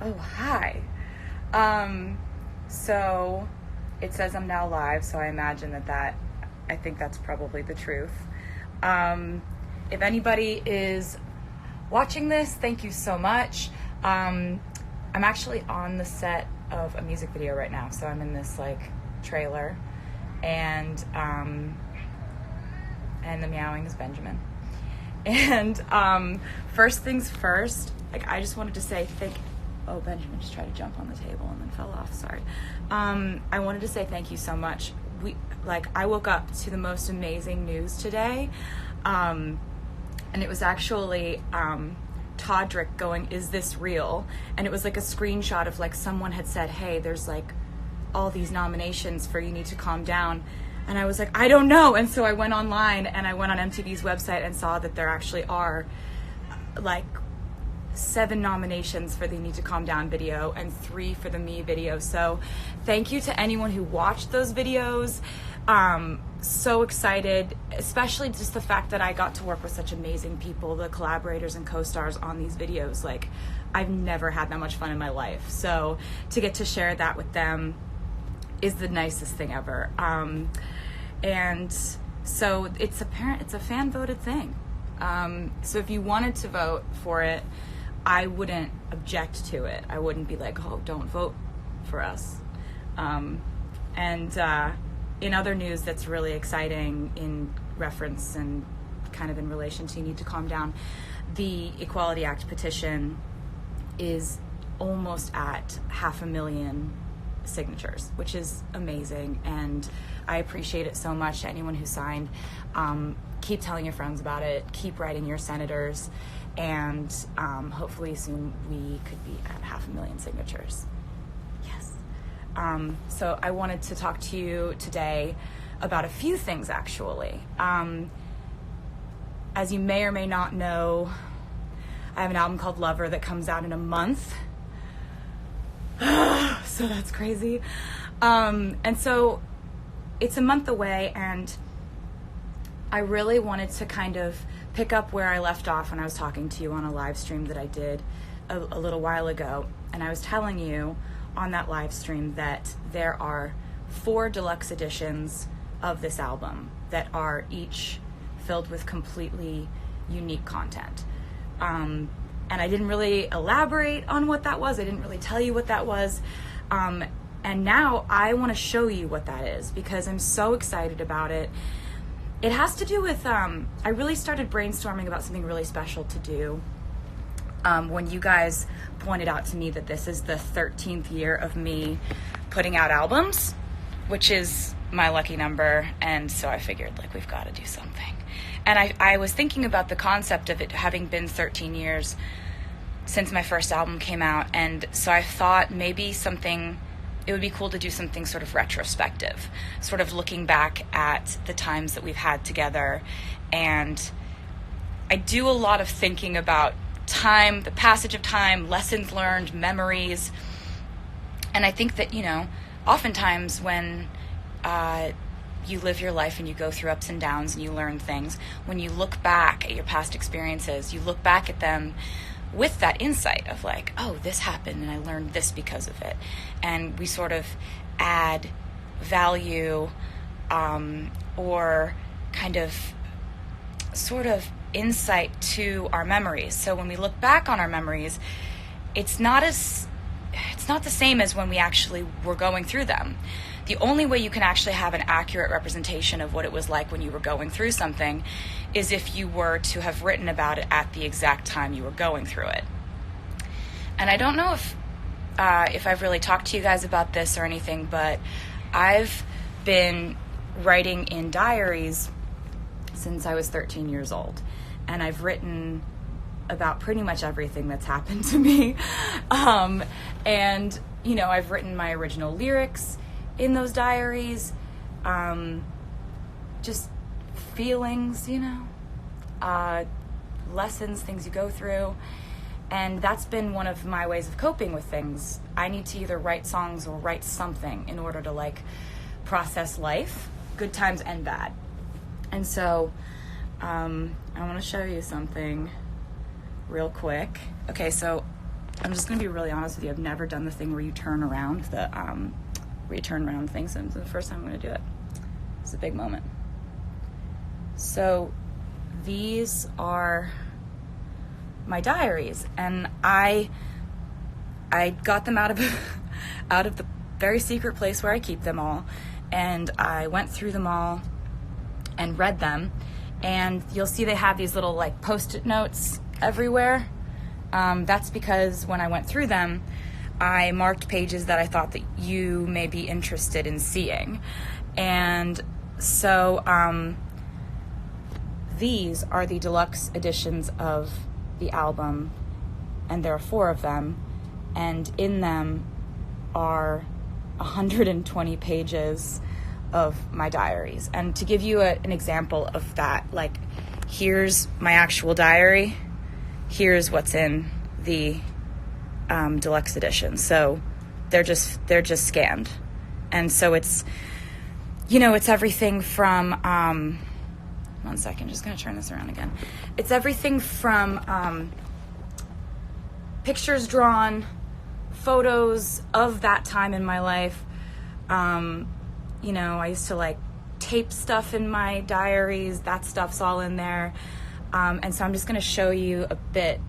Oh, hi. So it says I'm now live, so I imagine I think that's probably the truth. Um, if anybody is watching this, thank you so much. I'm actually on the set of a music video right now, so I'm in this like trailer, and the meowing is Benjamin. And first things first, like I just wanted to say oh, Benjamin just tried to jump on the table and then fell off, sorry. I wanted to say thank you so much. I woke up to the most amazing news today, and it was actually Todrick going, "Is this real?" And it was like a screenshot of like someone had said, "Hey, there's like all these nominations for You Need to Calm Down." And I was like, I don't know. And so I went online and I went on MTV's website and saw that there actually are like 7 nominations for the You Need to Calm Down video and 3 for the Me video. So thank you to anyone who watched those videos. So excited, especially just the fact that I got to work with such amazing people, the collaborators and co-stars on these videos. Like, I've never had that much fun in my life. So to get to share that with them is the nicest thing ever. And so it's a fan voted thing. So if you wanted to vote for it, I wouldn't object to it. I wouldn't be like, oh, don't vote for us. In other news that's really exciting in reference and kind of in relation to You Need to Calm Down, the Equality Act petition is almost at 500,000 signatures, which is amazing, and I appreciate it so much. To anyone who signed, keep telling your friends about it, keep writing your senators, and hopefully soon we could be at 500,000 signatures. Yes. So I wanted to talk to you today about a few things, actually. As you may or may not know, I have an album called Lover that comes out in a month. So that's crazy. And so it's a month away, and I really wanted to kind of pick up where I left off when I was talking to you on a live stream that I did a little while ago. And I was telling you on that live stream that there are 4 deluxe editions of this album that are each filled with completely unique content. And I didn't really elaborate on what that was. I didn't really tell you what that was. And now I want to show you what that is because I'm so excited about it. It has to do with, I really started brainstorming about something really special to do when you guys pointed out to me that this is the 13th year of me putting out albums, which is my lucky number. And so I figured, like, we've got to do something. And I was thinking about the concept of it having been 13 years since my first album came out. And so I thought maybe it would be cool to do something sort of retrospective, sort of looking back at the times that we've had together. And I do a lot of thinking about time, the passage of time, lessons learned, memories. And I think that, oftentimes when you live your life and you go through ups and downs and you learn things, when you look back at your past experiences, you look back at them with that insight of like, oh, this happened and I learned this because of it. And we sort of add value or kind of sort of insight to our memories. So when we look back on our memories, it's not the same as when we actually were going through them. The only way you can actually have an accurate representation of what it was like when you were going through something is if you were to have written about it at the exact time you were going through it. And I don't know if I've really talked to you guys about this or anything, but I've been writing in diaries since I was 13 years old. And I've written about pretty much everything that's happened to me. I've written my original lyrics in those diaries, just feelings, lessons, things you go through. And that's been one of my ways of coping with things. I need to either write songs or write something in order to process life, good times and bad. And so I want to show you something real quick. Okay, so I'm just gonna be really honest with you. I've never done the thing where you turn around things, and it's the first time I'm gonna do it. It's a big moment. So these are my diaries, and I got them out of the very secret place where I keep them all, and I went through them all and read them, and you'll see they have these little like post-it notes everywhere. That's because when I went through them, I marked pages that I thought that you may be interested in seeing. And so these are the deluxe editions of the album, and there are 4 of them, and in them are 120 pages of my diaries. And to give you an example of that, like, here's my actual diary, here's what's in the deluxe edition. So they're just scanned. And so it's, it's everything from, 1 second, just gonna turn this around again. It's everything from pictures drawn, photos of that time in my life. I used to like tape stuff in my diaries. That stuff's all in there. And so I'm just gonna show you a bit.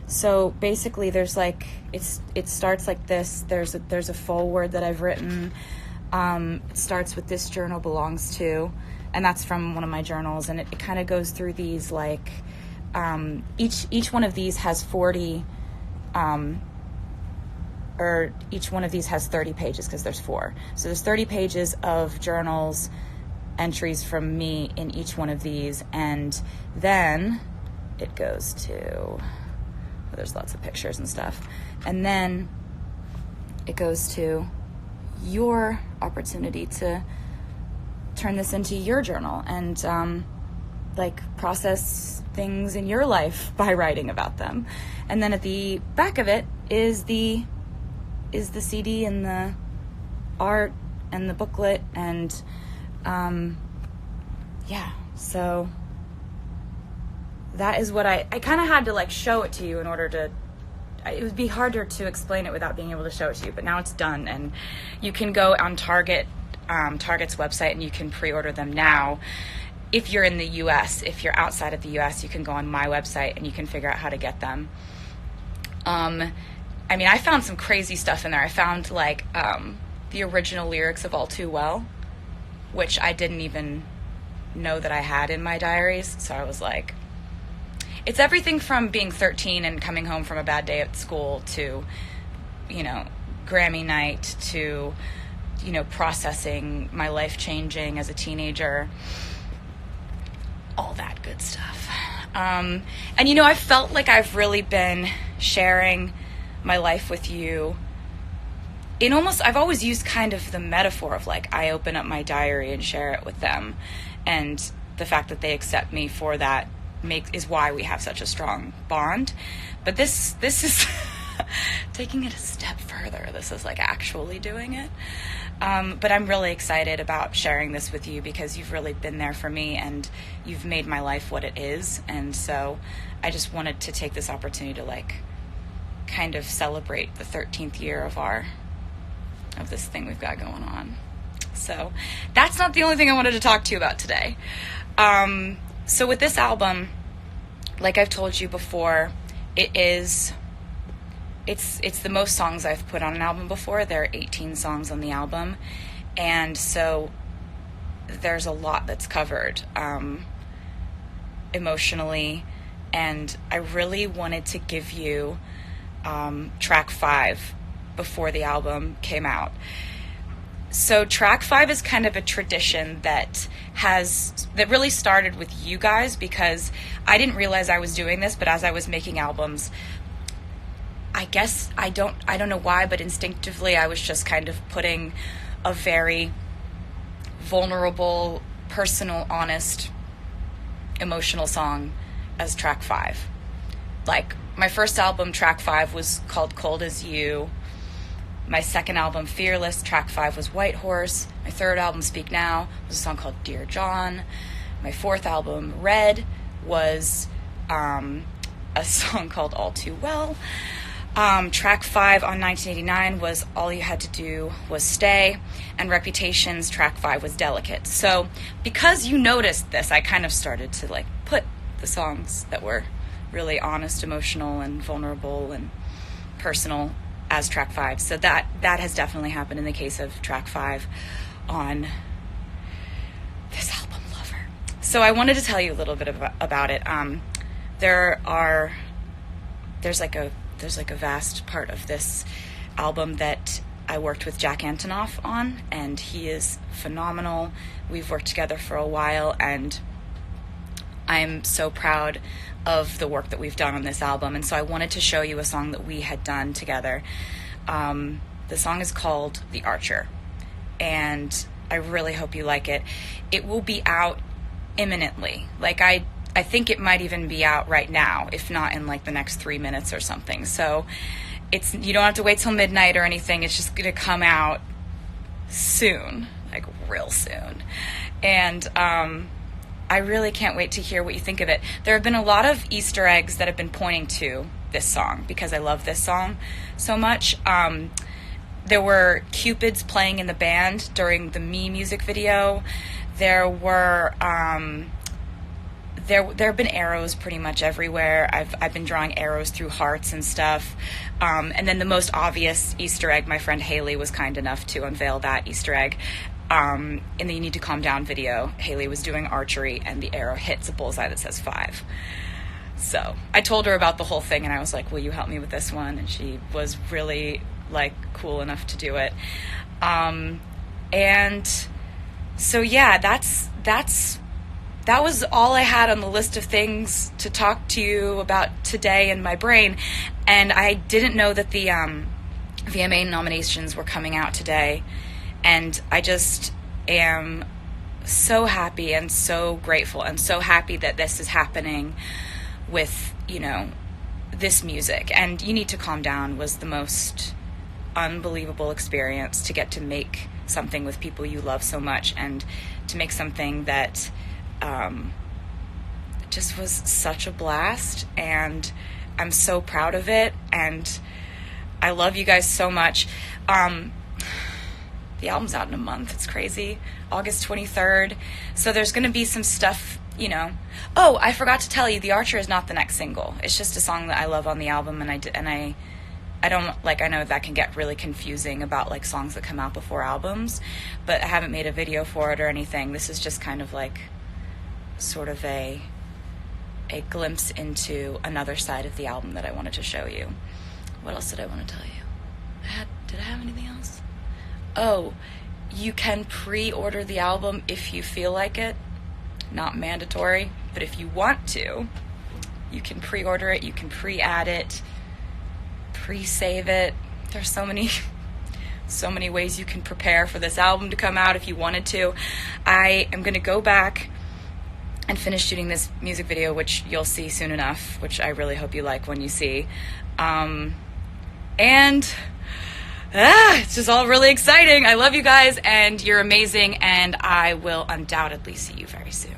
So basically there's like, it starts like this. There's a foreword that I've written. It starts with "This journal belongs to," and that's from one of my journals. And it kind of goes through these like, each one of these has 40, or each one of these has 30 pages because there's 4. So there's 30 pages of journals, entries from me in each one of these. And then it goes to, there's lots of pictures and stuff. And then it goes to your opportunity to turn this into your journal and process things in your life by writing about them. And then at the back of it is the CD and the art and the booklet, and so that is what I kind of had to like show it to you in order to, it would be harder to explain it without being able to show it to you, but now it's done, and you can go on Target's website and you can pre-order them now. If you're in the US, if you're outside of the US, you can go on my website and you can figure out how to get them. I found some crazy stuff in there. I found like the original lyrics of All Too Well, which I didn't even know that I had in my diaries. So I was like, it's everything from being 13 and coming home from a bad day at school to, Grammy night to, processing my life changing as a teenager, all that good stuff. I felt like I've really been sharing my life with you I've always used kind of the metaphor of like, I open up my diary and share it with them. And the fact that they accept me for that is why we have such a strong bond. But this is taking it a step further. This is like actually doing it. But I'm really excited about sharing this with you because you've really been there for me and you've made my life what it is. And so I just wanted to take this opportunity to like kind of celebrate the 13th year of this thing we've got going on. So that's not the only thing I wanted to talk to you about today. So with this album, like I've told you before, it's the most songs I've put on an album before. There are 18 songs on the album, and so there's a lot that's covered emotionally, and I really wanted to give you track 5 before the album came out. So track 5 is kind of a tradition that really started with you guys, because I didn't realize I was doing this, but as I was making albums, I guess I don't know why, but instinctively I was just kind of putting a very vulnerable, personal, honest, emotional song as track 5. Like my first album, track 5, was called Cold As You. My second album, Fearless, track 5 was White Horse. My third album, Speak Now, was a song called Dear John. My fourth album, Red, was a song called All Too Well. Track 5 on 1989 was All You Had to Do Was Stay, and Reputation's track 5 was Delicate. So because you noticed this, I kind of started to like put the songs that were really honest, emotional, and vulnerable and personal as track 5. So that has definitely happened in the case of track 5 on this album, Lover. So I wanted to tell you a little bit about it. There's like a vast part of this album that I worked with Jack Antonoff on, and he is phenomenal. We've worked together for a while, and I'm so proud of the work that we've done on this album. And so I wanted to show you a song that we had done together. The song is called The Archer, and I really hope you like it. It will be out imminently. Like I think it might even be out right now, if not in like the next 3 minutes or something. So you don't have to wait till midnight or anything. It's just gonna come out soon, like real soon. And I really can't wait to hear what you think of it. There have been a lot of Easter eggs that have been pointing to this song because I love this song so much. There were Cupids playing in the band during the Me music video. There were there have been arrows pretty much everywhere. I've been drawing arrows through hearts and stuff. And then the most obvious Easter egg, my friend Haley was kind enough to unveil that Easter egg. In the You Need to Calm Down video, Haley was doing archery and the arrow hits a bullseye that says 5. So I told her about the whole thing and I was like, will you help me with this one? And she was really like cool enough to do it. And so yeah, that was all I had on the list of things to talk to you about today in my brain. And I didn't know that the VMA nominations were coming out today. And I just am so happy and so grateful and so happy that this is happening with, this music. And You Need to Calm Down was the most unbelievable experience to get to make something with people you love so much and to make something that just was such a blast, and I'm so proud of it, and I love you guys so much. The album's out in a month. It's crazy. August 23rd. So there's going to be some stuff, Oh, I forgot to tell you, The Archer is not the next single. It's just a song that I love on the album, and I don't, like, I know that can get really confusing about, like, songs that come out before albums, but I haven't made a video for it or anything. This is just kind of, like, sort of a glimpse into another side of the album that I wanted to show you. What else did I want to tell you? Did I have anything else? Oh, you can pre-order the album if you feel like it. Not mandatory, but if you want to, you can pre-order it, you can pre-add it, pre-save it. There's so many ways you can prepare for this album to come out if you wanted to. I am going to go back and finish shooting this music video, which you'll see soon enough, which I really hope you like when you see. It's just all really exciting. I love you guys, and you're amazing, and I will undoubtedly see you very soon.